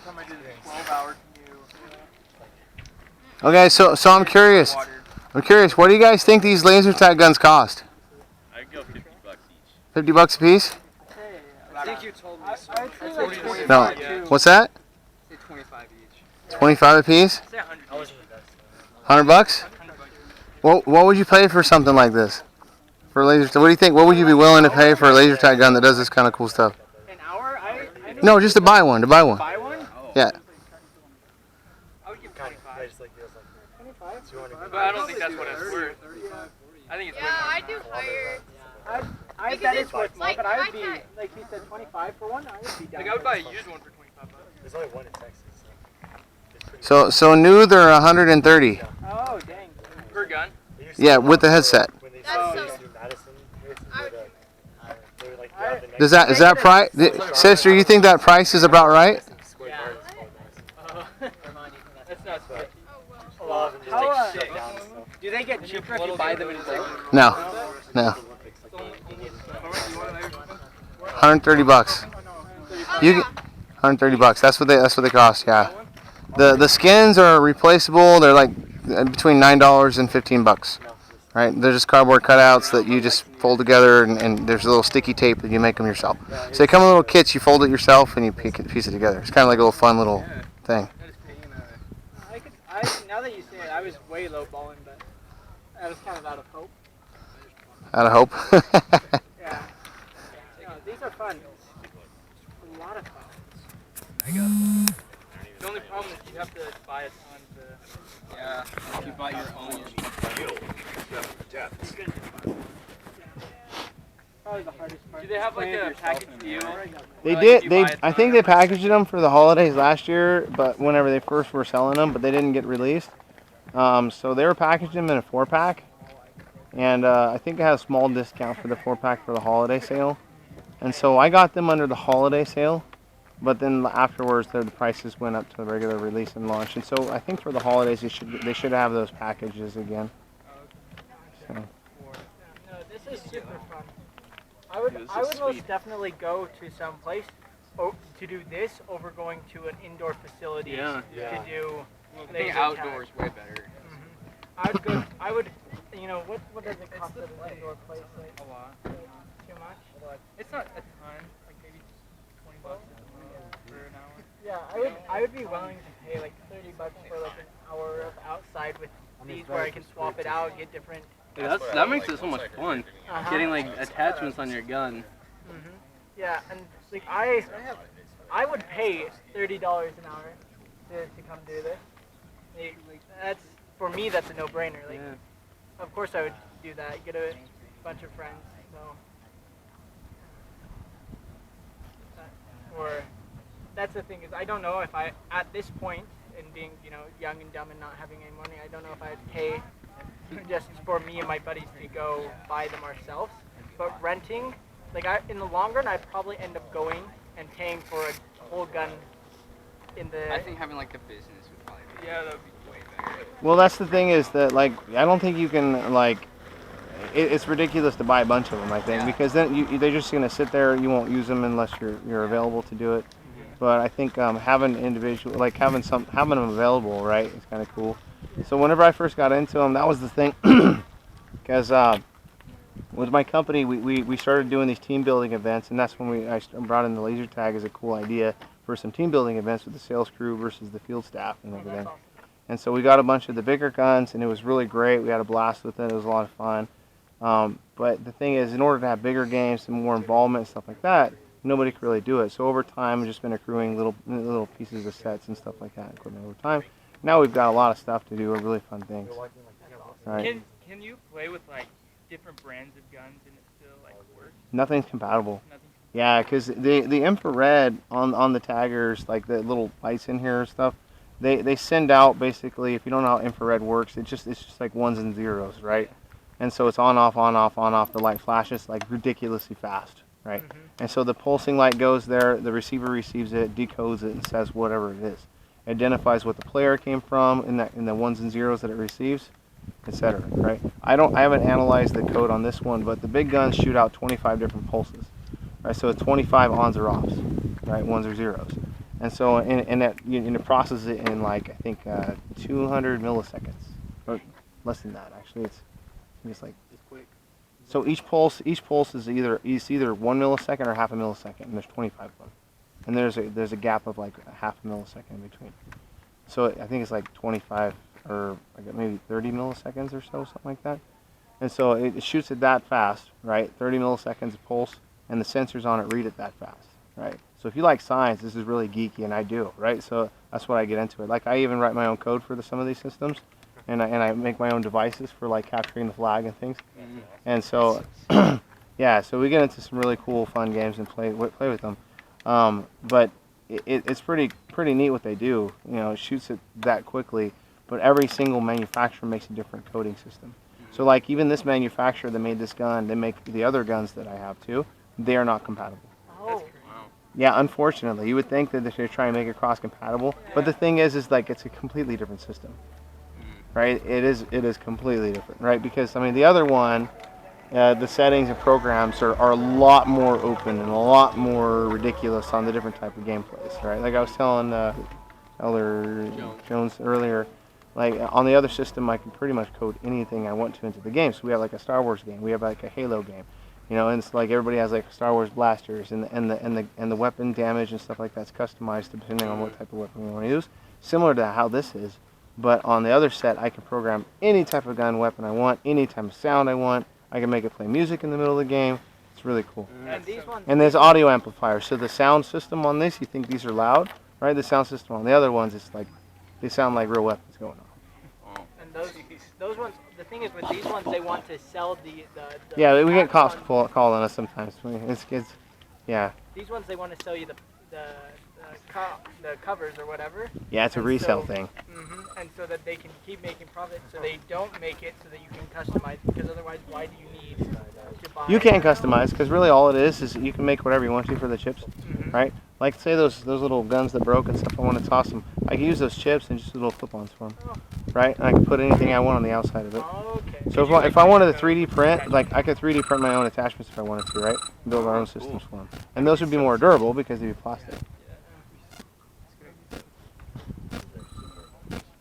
Somebody did a 12-hour canoe. Okay, so I'm curious. What do you guys think these laser tag guns cost? I'd go $50 each. $50 a piece? I think you told me so. No. What's that? Say 25 each. 25 a piece? Say 100. $100? What would you pay for something like this? For a laser tag? What do you think? What would you be willing to pay for a laser tag gun that does this kind of cool stuff? An hour? No, just to buy one. Buy one? Yeah. I would give 25. 25? But I don't think that's what it's worth. I think it's I do higher. I bet it's worth more, but I would be, like he said, 25 for one. I would be down. Like I would buy a used one for $25. There's only one in Texas. So new they're 130. Oh, dang. Per gun? Yeah, with the headset. That's so. Is that price? Sister, you think that price is about right? That's not fair. Oh well. How, do they get cheaper if you buy them in bulk? No. 130 bucks. You get 130 bucks. That's what they cost. Yeah. The skins are replaceable. They're like between $9 and $15. Right? They're just cardboard cutouts that you just fold together, and there's a little sticky tape that you make them yourself. So they come in little kits. You fold it yourself and you piece it together. It's kind of like a little fun little thing. Now that you say it, I was way low balling, but I was kind of out of hope. Out of hope. Yeah. No, these are fun. A lot of fun. The only problem is you have to buy a ton to... Yeah, if you buy your own, Probably the hardest part. Do they have like a package deal? They Like, did. you buy a I ton think of they them, like- packaged them for the holidays last year, but whenever they first were selling them, but they didn't get released. So they were packaged them in a 4-pack, and I think it had a small discount for the 4-pack for the holiday sale. And so I got them under the holiday sale, but then afterwards the prices went up to the regular release and launch. And so I think for the holidays they should have those packages again. So. No, this is super fun. I would most definitely go to some place to do this over going to an indoor facility to do. I think outdoors way better. I would, you know, what does it cost at an indoor place? Like, A lot. too much? It's not a ton. Like maybe $20 for an hour. Yeah, I would be willing to pay like $30 for like an hour of outside with these where I can swap it out, get different. That makes it so much fun. Getting like attachments on your gun. Yeah, and like I would pay $30 an hour to come do this. Like, that's for me. That's a no-brainer. Like, of course I would do that. Get a bunch of friends. So, or that's the thing is I don't know if I at this point and being young and dumb and not having any money, I don't know if I'd pay just for me and my buddies to go buy them ourselves. But renting, like in the long run, I'd probably end up going and paying for a whole gun. I think having like a business would probably be that would be way better. Well, that's the thing is that like I don't think you can like. It's ridiculous to buy a bunch of them, I think, because then they're just gonna sit there. You won't use them unless you're available to do it. But I think having individual, like having them available, right, is kind of cool. So whenever I first got into them, that was the thing, because with my company, we started doing these team building events, and that's when I brought in the laser tag as a cool idea for some team building events with the sales crew versus the field staff and everything. And so we got a bunch of the bigger guns, and it was really great. We had a blast with it. It was a lot of fun. But the thing is, in order to have bigger games and more involvement and stuff like that, nobody could really do it. So over time, we've just been accruing little pieces of sets and stuff like that, equipment over time. Now we've got a lot of stuff to do, really fun things. Right. Can you play with like different brands of guns and it still like works? Nothing's compatible. Yeah, because the infrared on the taggers, like the little lights in here and stuff, they send out basically. If you don't know how infrared works, it's just like ones and zeros, right? And so it's on off on off on off. The light flashes like ridiculously fast, right? And so the pulsing light goes there. The receiver receives it, decodes it, and says whatever it is. Identifies what the player came from in the ones and zeros that it receives, etc. Right? I haven't analyzed the code on this one, but the big guns shoot out 25 different pulses. Right? So it's 25 ons or offs. right? Ones or zeros. And so in that you process it in like I think 200 milliseconds, or less than that actually. It's like It's quick. so each pulse is either 1 millisecond or half a millisecond, and there's 25 of them, and there's a gap of like a half a millisecond in between. So I think it's like 25 or maybe 30 milliseconds or so, something like that. And so it shoots it that fast, right? 30 milliseconds of pulse, and the sensors on it read it that fast, right? So if you like science, this is really geeky, and I do, right? So that's why I get into it. Like I even write my own code for some of these systems, and I make my own devices for like capturing the flag and things. And so, yeah, so we get into some really cool, fun games and play with them. But it's pretty neat what they do. You know, it shoots it that quickly, but every single manufacturer makes a different coding system. So like even this manufacturer that made this gun, they make the other guns that I have too. They are not compatible. Oh. Yeah, unfortunately, you would think that they're trying to make it cross-compatible, but the thing is like it's a completely different system, right? It is completely different, right? Because I mean the other one, the settings and programs are a lot more open and a lot more ridiculous on the different type of gameplays, right? Like I was telling Elder Jones earlier, like on the other system I can pretty much code anything I want to into the game. So we have like a Star Wars game, we have like a Halo game, you know, and it's like everybody has like Star Wars blasters and the weapon damage and stuff like that's customized depending on what type of weapon we want to use. Similar to how this is, but on the other set I can program any type of gun weapon I want, any type of sound I want. I can make it play music in the middle of the game. It's really cool. And these ones. And there's audio amplifiers. So the sound system on this, you think these are loud, right? The sound system on the other ones, it's like they sound like real weapons going on. And those ones. The thing is with these ones, they want to sell the Yeah, we get packs cops on- calling us sometimes. It's yeah. These ones they want to sell you the covers or whatever. Yeah, it's a And resale so- thing. And so that they can keep making profit, so they don't make it so that you can customize. Because otherwise, why do you need to buy? You can customize because really all it is you can make whatever you want to for the chips, Mhm. right? Like say those little guns that broke and stuff. I want to toss them. I can use those chips and just little clip-ons for them, Oh. right? And I can put anything I want on the outside of it. Okay. So if I wanted to 3D print, like I could 3D print my own attachments if I wanted to, right? Build our own systems for them. And those would be more durable because they'd be plastic.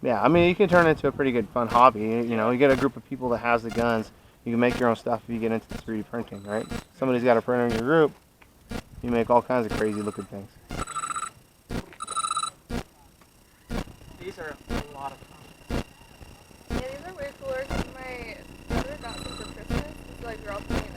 Yeah, I mean, you can turn it into a pretty good fun hobby. You know, you get a group of people that has the guns. You can make your own stuff if you get into the 3D printing, right? Somebody's got a printer in your group. You make all kinds of crazy looking things. These are a lot of fun. Yeah, these are way cooler because my brother got some for Christmas. So like we're all playing